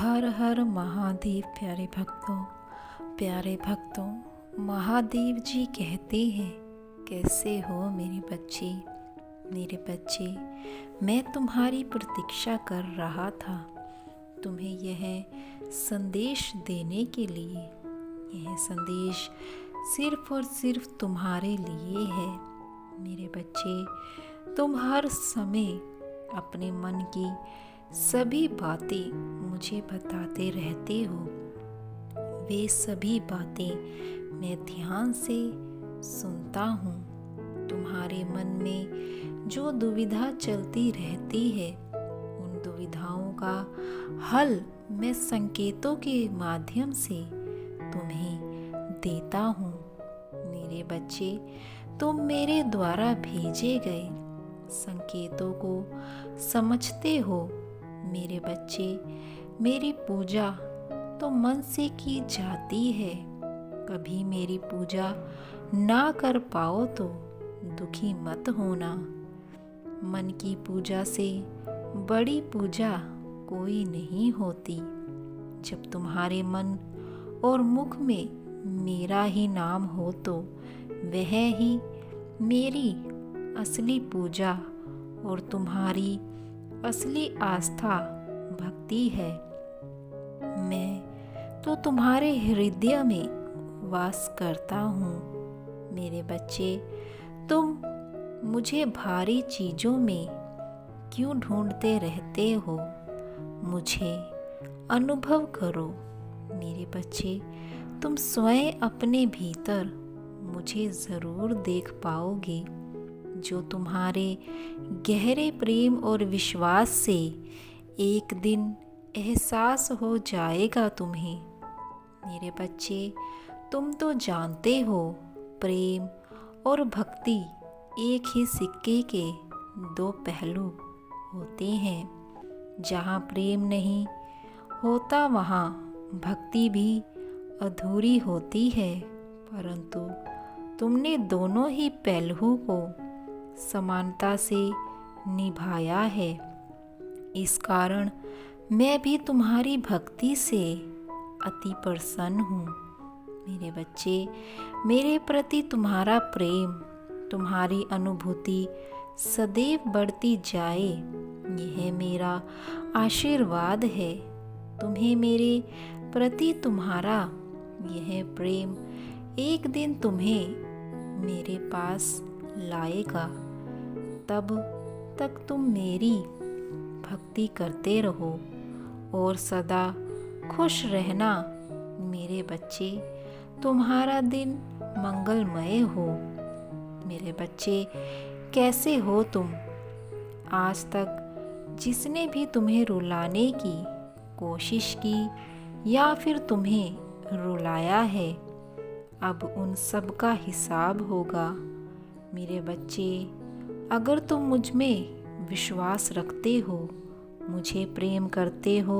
हर हर महादेव। प्यारे भक्तों, महादेव जी कहते हैं, कैसे हो मेरे बच्चे। मैं तुम्हारी प्रतीक्षा कर रहा था, तुम्हें यह संदेश देने के लिए। यह संदेश सिर्फ और सिर्फ तुम्हारे लिए है। मेरे बच्चे, तुम हर समय अपने मन की सभी बातें मुझे बताते रहते हो। वे सभी बातें मैं ध्यान से सुनता हूँ। तुम्हारे मन में जो दुविधा चलती रहती है, उन दुविधाओं का हल मैं संकेतों के माध्यम से तुम्हें देता हूँ। मेरे बच्चे, तुम मेरे द्वारा भेजे गए संकेतों को समझते हो। मेरे बच्चे, मेरी पूजा तो मन से की जाती है। कभी मेरी पूजा ना कर पाओ तो दुखी मत होना। मन की पूजा से बड़ी पूजा कोई नहीं होती। जब तुम्हारे मन और मुख में मेरा ही नाम हो तो वह ही मेरी असली पूजा और तुम्हारी असली आस्था भक्ति है। मैं तो तुम्हारे हृदय में वास करता हूँ। मेरे बच्चे, तुम मुझे भारी चीज़ों में क्यों ढूंढते रहते हो? मुझे अनुभव करो। मेरे बच्चे, तुम स्वयं अपने भीतर मुझे ज़रूर देख पाओगे, जो तुम्हारे गहरे प्रेम और विश्वास से एक दिन एहसास हो जाएगा तुम्हें। मेरे बच्चे, तुम तो जानते हो, प्रेम और भक्ति एक ही सिक्के के दो पहलू होते हैं। जहाँ प्रेम नहीं होता, वहाँ भक्ति भी अधूरी होती है। परंतु तुमने दोनों ही पहलुओं को समानता से निभाया है। इस कारण मैं भी तुम्हारी भक्ति से अति प्रसन्न हूँ। मेरे बच्चे, मेरे प्रति तुम्हारा प्रेम, तुम्हारी अनुभूति सदैव बढ़ती जाए, यह मेरा आशीर्वाद है। तुम्हें मेरे प्रति तुम्हारा यह प्रेम एक दिन तुम्हें मेरे पास लाएगा। तब तक तुम मेरी भक्ति करते रहो और सदा खुश रहना। मेरे बच्चे, तुम्हारा दिन मंगलमय हो। मेरे बच्चे, कैसे हो तुम? आज तक जिसने भी तुम्हें रुलाने की कोशिश की या फिर तुम्हें रुलाया है, अब उन सब का हिसाब होगा। मेरे बच्चे, अगर तुम मुझ में विश्वास रखते हो, मुझे प्रेम करते हो,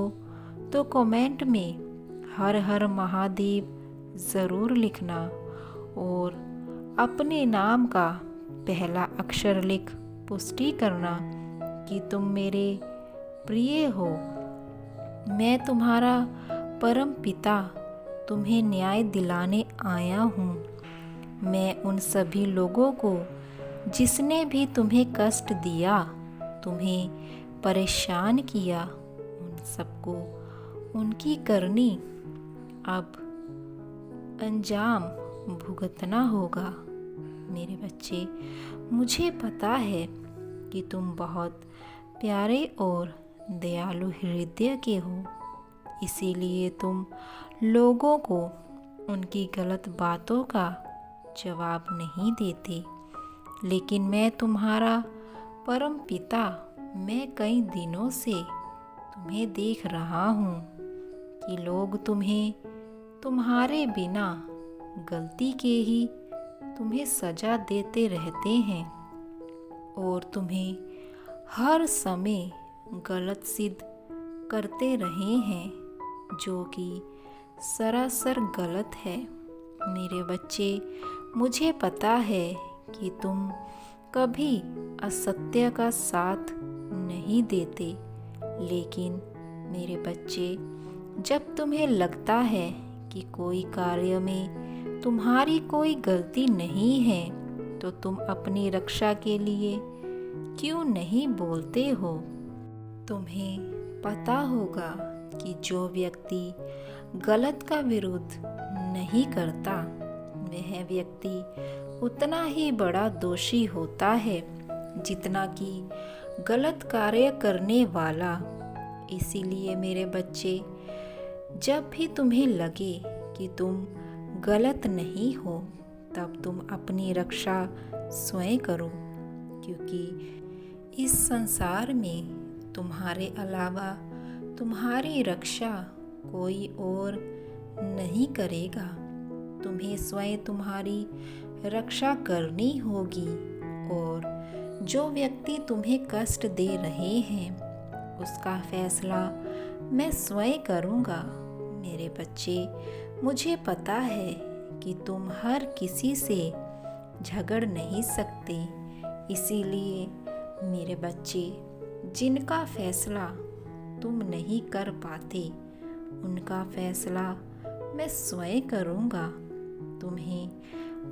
तो कमेंट में हर हर महादेव ज़रूर लिखना और अपने नाम का पहला अक्षर लिख पुष्टि करना कि तुम मेरे प्रिय हो। मैं तुम्हारा परम पिता तुम्हें न्याय दिलाने आया हूँ। मैं उन सभी लोगों को जिसने भी तुम्हें कष्ट दिया, तुम्हें परेशान किया, उन सबको उनकी करनी अब अंजाम भुगतना होगा। मेरे बच्चे, मुझे पता है कि तुम बहुत प्यारे और दयालु हृदय के हो, इसीलिए तुम लोगों को उनकी गलत बातों का जवाब नहीं देते। लेकिन मैं तुम्हारा परम पिता, मैं कई दिनों से तुम्हें देख रहा हूँ कि लोग तुम्हें तुम्हारे बिना गलती के ही तुम्हें सजा देते रहते हैं और तुम्हें हर समय गलत सिद्ध करते रहे हैं, जो कि सरासर गलत है। मेरे बच्चे, मुझे पता है कि तुम कभी असत्य का साथ नहीं देते, लेकिन मेरे बच्चे, जब तुम्हें लगता है कि कोई कार्य में तुम्हारी कोई गलती नहीं है, तो तुम अपनी रक्षा के लिए क्यों नहीं बोलते हो? तुम्हें पता होगा कि जो व्यक्ति गलत का विरोध नहीं करता, वह व्यक्ति उतना ही बड़ा दोषी होता है जितना कि गलत कार्य करने वाला। इसीलिए मेरे बच्चे, जब भी तुम्हें लगे कि तुम गलत नहीं हो, तब तुम अपनी रक्षा स्वयं करो, क्योंकि इस संसार में तुम्हारे अलावा तुम्हारी रक्षा कोई और नहीं करेगा। तुम्हें स्वयं तुम्हारी रक्षा करनी होगी, और जो व्यक्ति तुम्हें कष्ट दे रहे हैं, उसका फैसला मैं स्वयं करूँगा। मेरे बच्चे, मुझे पता है कि तुम हर किसी से झगड़ नहीं सकते। इसीलिए मेरे बच्चे, जिनका फैसला तुम नहीं कर पाते, उनका फैसला मैं स्वयं करूँगा। तुम्हें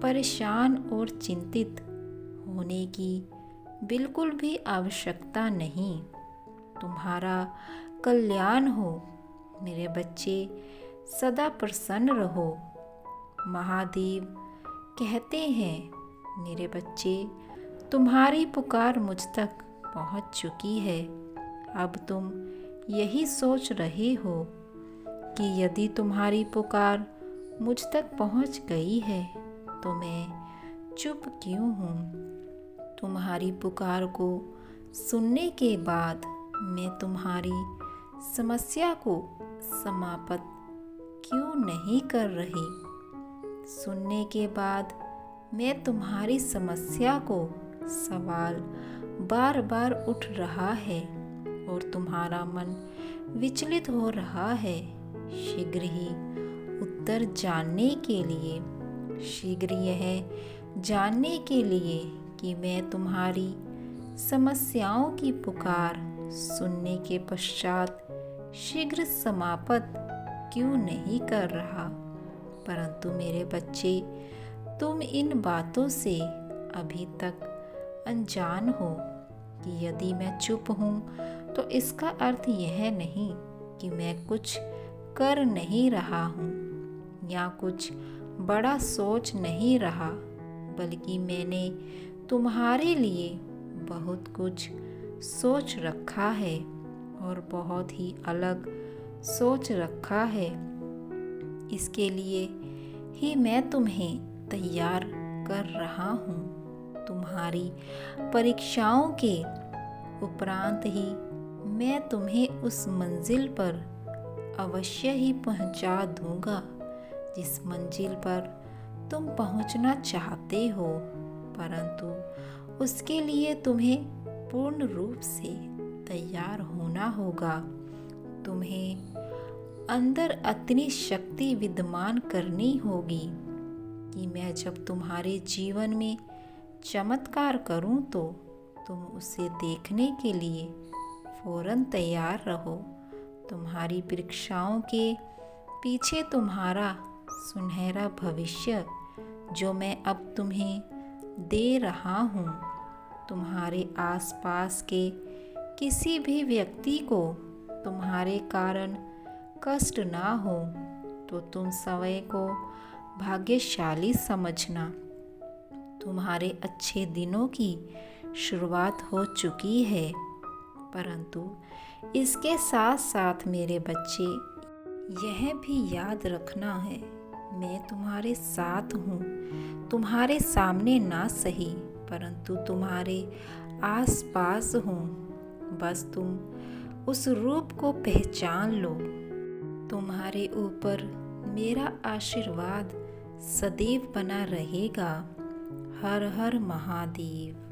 परेशान और चिंतित होने की बिल्कुल भी आवश्यकता नहीं। तुम्हारा कल्याण हो। मेरे बच्चे, सदा प्रसन्न रहो। महादेव कहते हैं, मेरे बच्चे, तुम्हारी पुकार मुझ तक पहुंच चुकी है। अब तुम यही सोच रहे हो कि यदि तुम्हारी पुकार मुझ तक पहुंच गई है, तो मैं चुप क्यों हूँ? तुम्हारी पुकार को सुनने के बाद मैं तुम्हारी समस्या को समाप्त क्यों नहीं कर रही? सुनने के बाद मैं तुम्हारी समस्या को सवाल बार बार उठ रहा है और तुम्हारा मन विचलित हो रहा है। शीघ्र ही उत्तर जानने के लिए, शीघ्र यह जानने के लिए कि मैं तुम्हारी समस्याओं की पुकार सुनने के पश्चात शीघ्र समाप्त क्यों नहीं कर रहा। परंतु मेरे बच्चे, तुम इन बातों से अभी तक अनजान हो कि यदि मैं चुप हूँ तो इसका अर्थ यह नहीं कि मैं कुछ कर नहीं रहा हूँ या कुछ बड़ा सोच नहीं रहा, बल्कि मैंने तुम्हारे लिए बहुत कुछ सोच रखा है और बहुत ही अलग सोच रखा है। इसके लिए ही मैं तुम्हें तैयार कर रहा हूँ। तुम्हारी परीक्षाओं के उपरांत ही मैं तुम्हें उस मंजिल पर अवश्य ही पहुँचा दूँगा जिस मंजिल पर तुम पहुँचना चाहते हो। परंतु उसके लिए तुम्हें पूर्ण रूप से तैयार होना होगा। तुम्हें अंदर इतनी शक्ति विद्यमान करनी होगी कि मैं जब तुम्हारे जीवन में चमत्कार करूं तो तुम उसे देखने के लिए फौरन तैयार रहो। तुम्हारी परीक्षाओं के पीछे तुम्हारा सुनहरा भविष्य जो मैं अब तुम्हें दे रहा हूँ, तुम्हारे आसपास के किसी भी व्यक्ति को तुम्हारे कारण कष्ट ना हो, तो तुम स्वयं को भाग्यशाली समझना। तुम्हारे अच्छे दिनों की शुरुआत हो चुकी है। परंतु इसके साथ साथ मेरे बच्चे, यह भी याद रखना है, मैं तुम्हारे साथ हूँ। तुम्हारे सामने ना सही, परंतु तुम्हारे आस पास हूँ। बस तुम उस रूप को पहचान लो। तुम्हारे ऊपर मेरा आशीर्वाद सदैव बना रहेगा। हर हर महादेव।